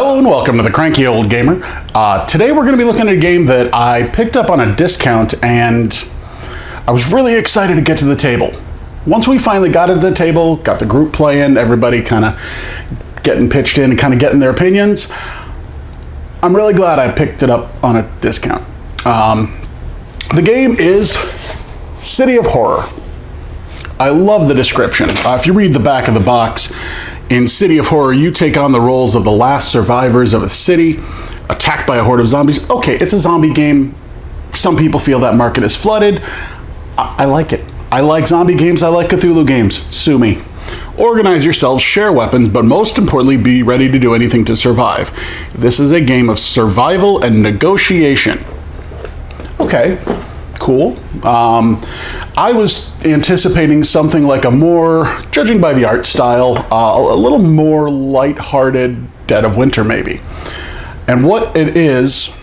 Hello and welcome to the Cranky Old Gamer. Today we're going to be looking at a game that I picked up on a discount and I was really excited to get to the table. Once we finally got to the table, got the group playing, everybody kind of getting pitched in and kind of getting their opinions, I'm really glad I picked it up on a discount. The game is City of Horror. I love the description. If you read the back of the box, in City of Horror, you take on the roles of the last survivors of a city attacked by a horde of zombies. Okay, it's a zombie game. Some people feel that market is flooded. I like it. I like zombie games. I like Cthulhu games. Sue me. Organize yourselves, share weapons, but most importantly, be ready to do anything to survive. This is a game of survival and negotiation. Okay, cool. I was anticipating something like a more, judging by the art style, a little more light-hearted Dead of Winter maybe. And what it is,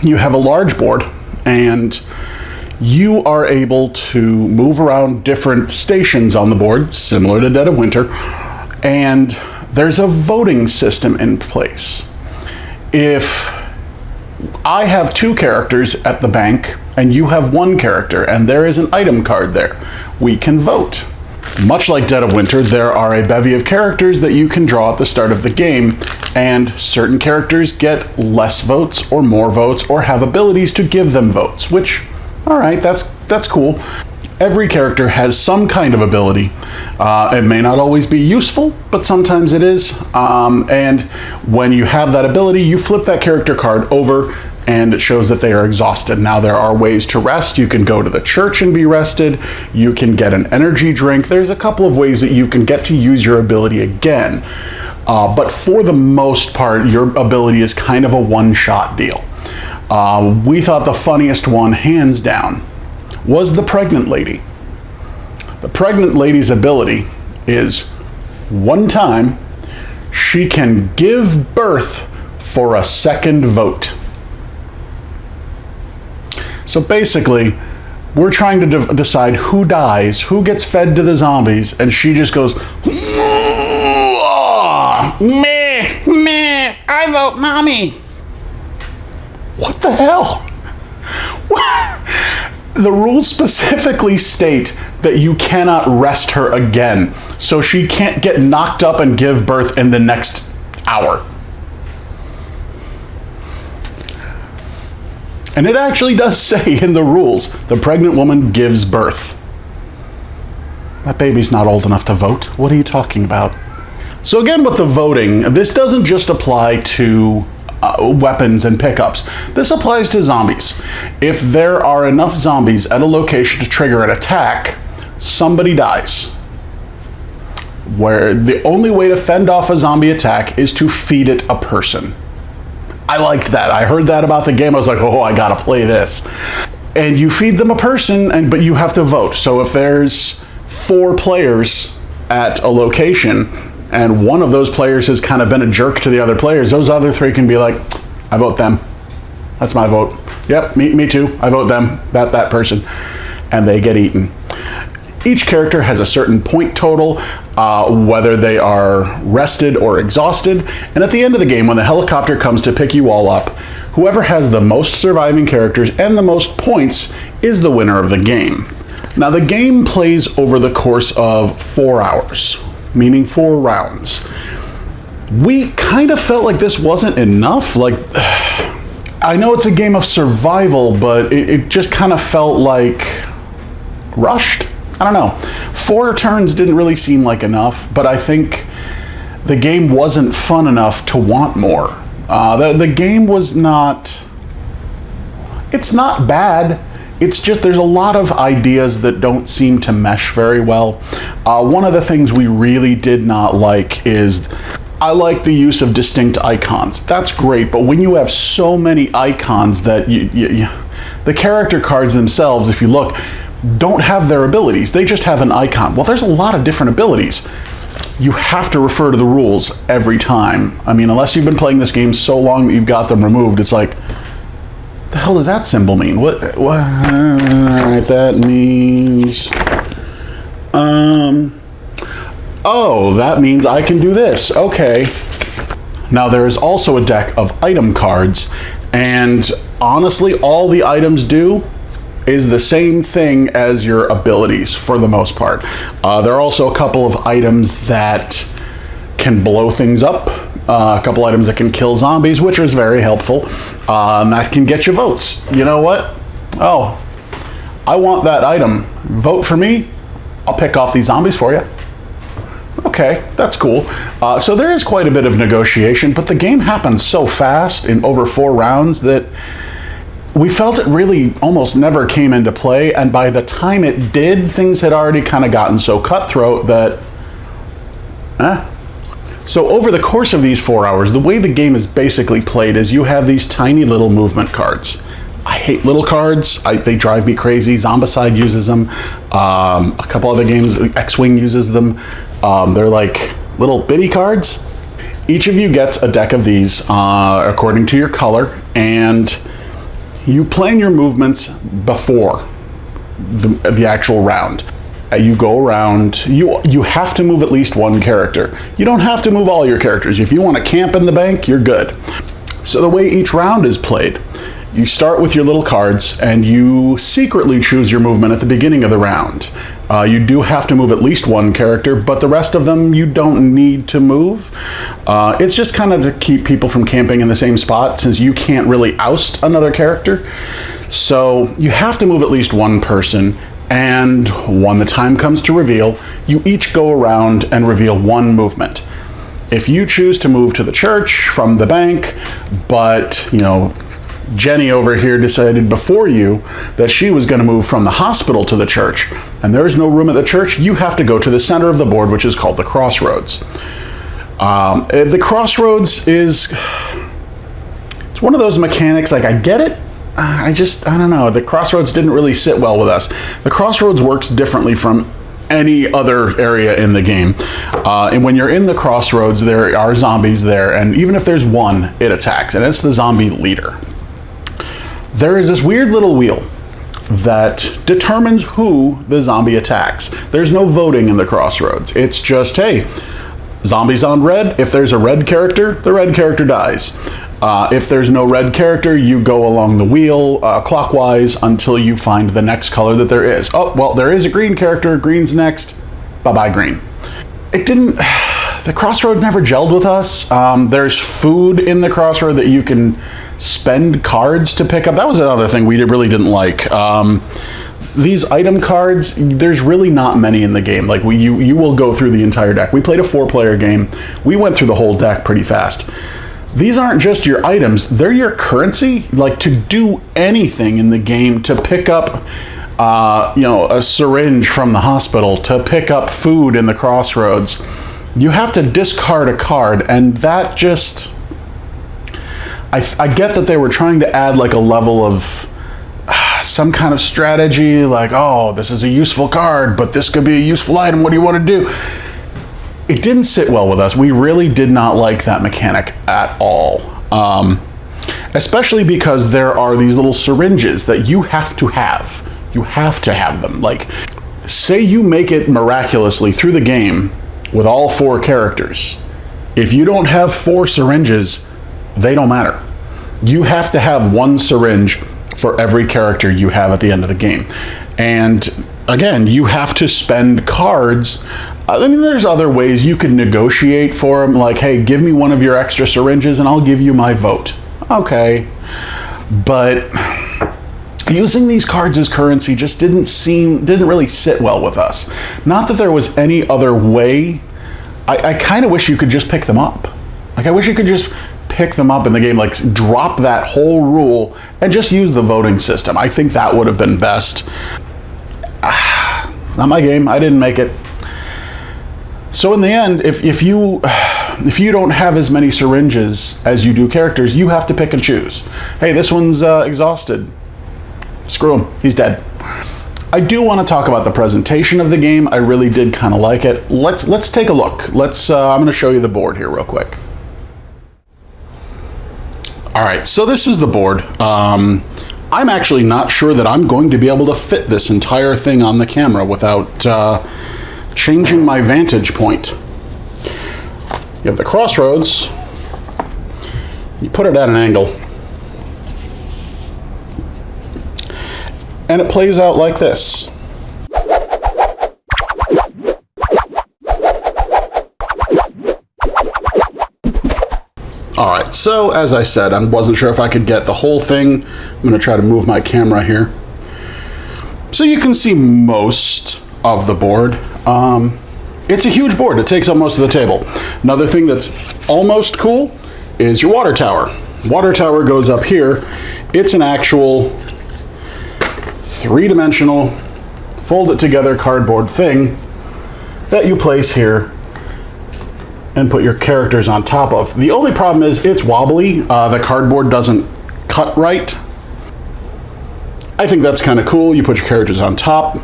you have a large board and you are able to move around different stations on the board, similar to Dead of Winter, and there's a voting system in place. If I have two characters at the bank and you have one character and there is an item card there, we can vote. Much like Dead of Winter, there are a bevy of characters that you can draw at the start of the game, and certain characters get less votes or more votes or have abilities to give them votes, which, all right, that's cool. Every character has some kind of ability. It may not always be useful, but sometimes it is. And when you have that ability, you flip that character card over and it shows that they are exhausted. Now there are ways to rest. You can go to the church and be rested. You can get an energy drink. There's a couple of ways that you can get to use your ability again. But for the most part, your ability is kind of a one-shot deal. We thought the funniest one, hands down, was the pregnant lady. The pregnant lady's ability is one time she can give birth for a second vote. So basically, we're trying to decide who dies, who gets fed to the zombies, and she just goes, meh, meh, I vote mommy. What the hell? The rules specifically state that you cannot rest her again, so she can't get knocked up and give birth in the next hour. And it actually does say in the rules, the pregnant woman gives birth. That baby's not old enough to vote. What are you talking about? So again, with the voting, this doesn't just apply to weapons and pickups. This applies to zombies. If there are enough zombies at a location to trigger an attack, somebody dies. Where the only way to fend off a zombie attack is to feed it a person. I liked that. I heard that about the game. I was like, oh, I gotta play this. And you feed them a person, but you have to vote. So if there's 4 players at a location, and one of those players has kind of been a jerk to the other players, those other 3 can be like, I vote them. That's my vote. Yep, me too. I vote them, that person. And they get eaten. Each character has a certain point total, whether they are rested or exhausted. And at the end of the game, when the helicopter comes to pick you all up, whoever has the most surviving characters and the most points is the winner of the game. Now, the game plays over the course of 4 hours. Meaning 4 rounds. We kind of felt like this wasn't enough. Like, I know it's a game of survival, but it just kind of felt like rushed. I don't know. 4 turns didn't really seem like enough, but I think the game wasn't fun enough to want more. The game was not... It's not bad. It's just there's a lot of ideas that don't seem to mesh very well. One of the things we really did not like is, I like the use of distinct icons. That's great, but when you have so many icons that the character cards themselves, if you look, don't have their abilities. They just have an icon. Well, there's a lot of different abilities. You have to refer to the rules every time. I mean, unless you've been playing this game so long that you've got them removed, it's like, the hell does that symbol mean? What that means, oh, that means I can do this. Okay. Now there is also a deck of item cards, and honestly all the items do is the same thing as your abilities for the most part. There are also a couple of items that can blow things up, a couple items that can kill zombies, which is very helpful, and that can get you votes. You know what? Oh, I want that item. Vote for me. I'll pick off these zombies for you. Okay, that's cool. So there is quite a bit of negotiation, but the game happens so fast in over 4 rounds that we felt it really almost never came into play, and by the time it did, things had already kind of gotten so cutthroat that, So over the course of these 4 hours, the way the game is basically played is you have these tiny little movement cards. I hate little cards. They drive me crazy. Zombicide uses them. A couple other games, X-Wing uses them. They're like little bitty cards. Each of you gets a deck of these according to your color, and you plan your movements before the actual round. You go around, you have to move at least one character. You don't have to move all your characters. If you want to camp in the bank, you're good. So the way each round is played, you start with your little cards and you secretly choose your movement at the beginning of the round. You do have to move at least one character, but the rest of them you don't need to move. It's just kind of to keep people from camping in the same spot, since you can't really oust another character. So you have to move at least one person, and when the time comes to reveal, you each go around and reveal one movement. If you choose to move to the church from the bank, but, you know, Jenny over here decided before you that she was going to move from the hospital to the church, and there's no room at the church, you have to go to the center of the board, which is called the crossroads. The crossroads is, it's one of those mechanics, like, I get it, I don't know, the crossroads didn't really sit well with us. The crossroads works differently from any other area in the game. And when you're in the crossroads, there are zombies there, and even if there's one, it attacks, and it's the zombie leader. There is this weird little wheel that determines who the zombie attacks. There's no voting in the crossroads. It's just, hey, zombies on red. If there's a red character, the red character dies. If there's no red character, you go along the wheel clockwise until you find the next color that there is. Oh, well, there is a green character. Green's next. Bye-bye, green. It didn't... The crossroad never gelled with us. There's food in the crossroad that you can spend cards to pick up. That was another thing we really didn't like. These item cards, there's really not many in the game. Like, you will go through the entire deck. We played a 4-player game. We went through the whole deck pretty fast. These aren't just your items, they're your currency. Like, to do anything in the game, to pick up a syringe from the hospital, to pick up food in the crossroads, you have to discard a card, and that just... I get that they were trying to add like a level of some kind of strategy, like, oh, this is a useful card, but this could be a useful item, what do you want to do? It didn't sit well with us. We really did not like that mechanic at all. Especially because there are these little syringes that you have to have. You have to have them. Like, say you make it miraculously through the game with all 4 characters. If you don't have 4 syringes, they don't matter. You have to have 1 syringe for every character you have at the end of the game. And again, you have to spend cards. I mean, there's other ways you could negotiate for them, like, hey, give me one of your extra syringes and I'll give you my vote. Okay. But using these cards as currency just didn't really sit well with us. Not that there was any other way. I kind of wish you could just pick them up. Like, I wish you could just pick them up in the game, like, drop that whole rule and just use the voting system. I think that would have been best. It's not my game. I didn't make it. So in the end, if you don't have as many syringes as you do characters, you have to pick and choose. Hey, this one's exhausted. Screw him. He's dead. I do want to talk about the presentation of the game. I really did kind of like it. Let's take a look. I'm going to show you the board here real quick. All right, so this is the board. I'm actually not sure that I'm going to be able to fit this entire thing on the camera without changing my vantage point. You have the crossroads, You put it at an angle, and it plays out like this. All right, so as I said, I wasn't sure if I could get the whole thing. I'm gonna try to move my camera here. So you can see most of the board. It's a huge board. It takes up most of the table. Another thing that's almost cool is your water tower. Water tower goes up here. It's an actual three-dimensional, fold it together cardboard thing that you place here and put your characters on top of. The only problem is it's wobbly. The cardboard doesn't cut right. I think that's kind of cool. You put your characters on top.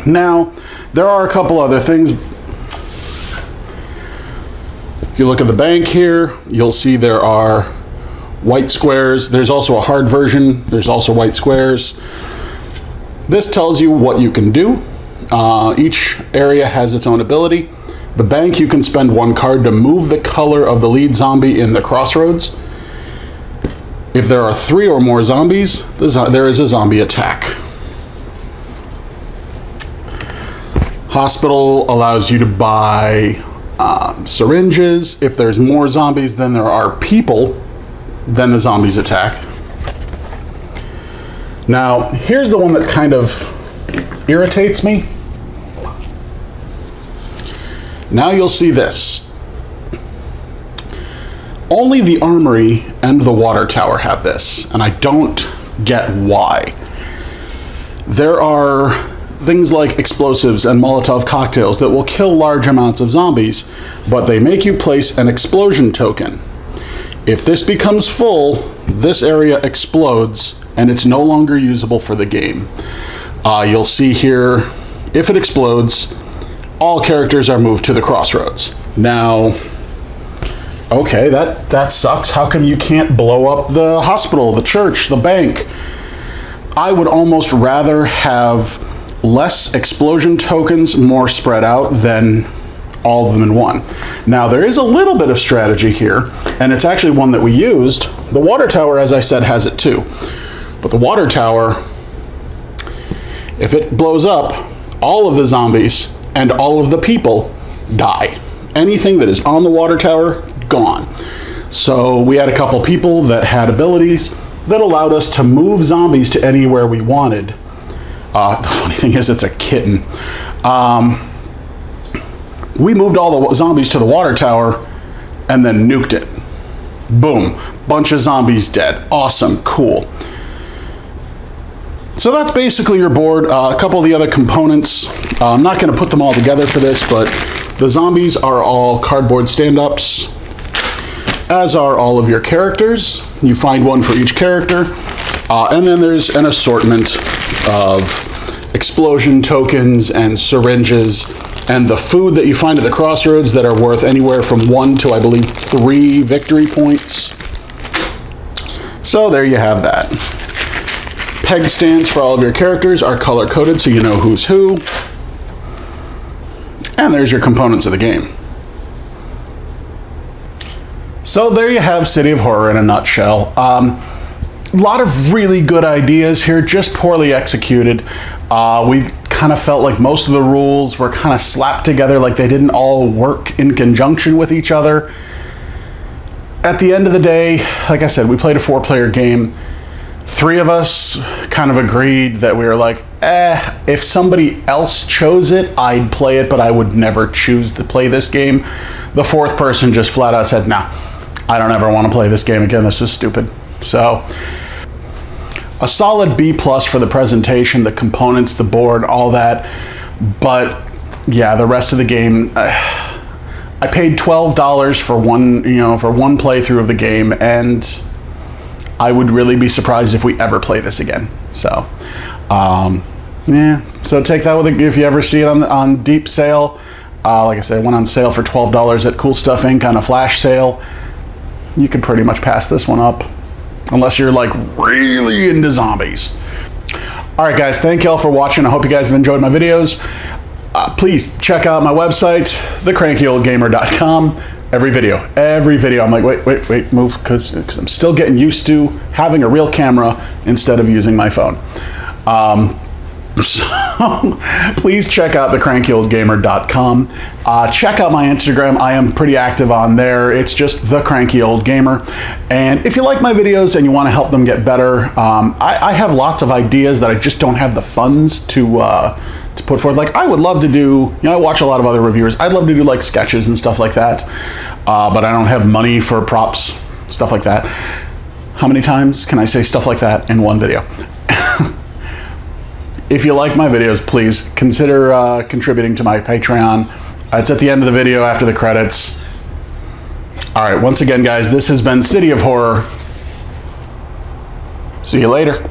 Now, there are a couple other things. If you look at the bank here, you'll see there are white squares. There's also a hard version. There's also white squares. This tells you what you can do. Each area has its own ability. The bank, you can spend one card to move the color of the lead zombie in the crossroads. If there are 3 or more zombies, there is a zombie attack. Hospital allows you to buy syringes. If there's more zombies than there are people, then the zombies attack. Now, here's the one that kind of irritates me. Now you'll see this. Only the armory and the water tower have this, and I don't get why. There are things like explosives and Molotov cocktails that will kill large amounts of zombies, but they make you place an explosion token. If this becomes full, this area explodes and it's no longer usable for the game. You'll see here, if it explodes, all characters are moved to the crossroads. Now, okay, that sucks. How come you can't blow up the hospital, the church, the bank? I would almost rather have less explosion tokens, more spread out, than all of them in one. Now, there is a little bit of strategy here, and it's actually one that we used. The water tower, as I said, has it too. But the water tower, if it blows up, all of the zombies and all of the people die. Anything that is on the water tower, gone. So we had a couple people that had abilities that allowed us to move zombies to anywhere we wanted. The funny thing is, it's a kitten. We moved all the zombies to the water tower and then nuked it. Boom, bunch of zombies dead. Awesome, cool. So that's basically your board. A couple of the other components, I'm not going to put them all together for this, but the zombies are all cardboard stand-ups, as are all of your characters. You find one for each character, and then there's an assortment of explosion tokens and syringes, and the food that you find at the crossroads that are worth anywhere from 1 to, I believe, 3 victory points. So there you have that. Peg stands for all of your characters are color-coded so you know who's who. And there's your components of the game. So there you have City of Horror in a nutshell. A lot of really good ideas here, just poorly executed. We kind of felt like most of the rules were kind of slapped together, like they didn't all work in conjunction with each other. At the end of the day, like I said, we played a 4-player game. 3 of us kind of agreed that we were like, if somebody else chose it, I'd play it, but I would never choose to play this game. The 4th person just flat out said, nah, I don't ever want to play this game again. This is stupid. So, a solid B+ for the presentation, the components, the board, all that. But yeah, the rest of the game, I paid $12 for one playthrough of the game, and I would really be surprised if we ever play this again. So, yeah. So take that with it if you ever see it on deep sale. Like I said, it went on sale for $12 at Cool Stuff Inc. on a flash sale. You could pretty much pass this one up, unless you're like really into zombies. All right, guys. Thank y'all for watching. I hope you guys have enjoyed my videos. Please check out my website, thecrankyoldgamer.com. Every video, I'm like, wait, move, because I'm still getting used to having a real camera instead of using my phone. So please check out thecrankyoldgamer.com. Check out my Instagram. I am pretty active on there. It's just The Cranky Old Gamer. And if you like my videos and you want to help them get better, I have lots of ideas that I just don't have the funds to put forth. Like, I would love to do, I watch a lot of other reviewers. I'd love to do like sketches and stuff like that. But I don't have money for props, stuff like that. How many times can I say stuff like that in one video? If you like my videos, please consider contributing to my Patreon. It's at the end of the video after the credits. All right, once again, guys, this has been City of Horror. See you later.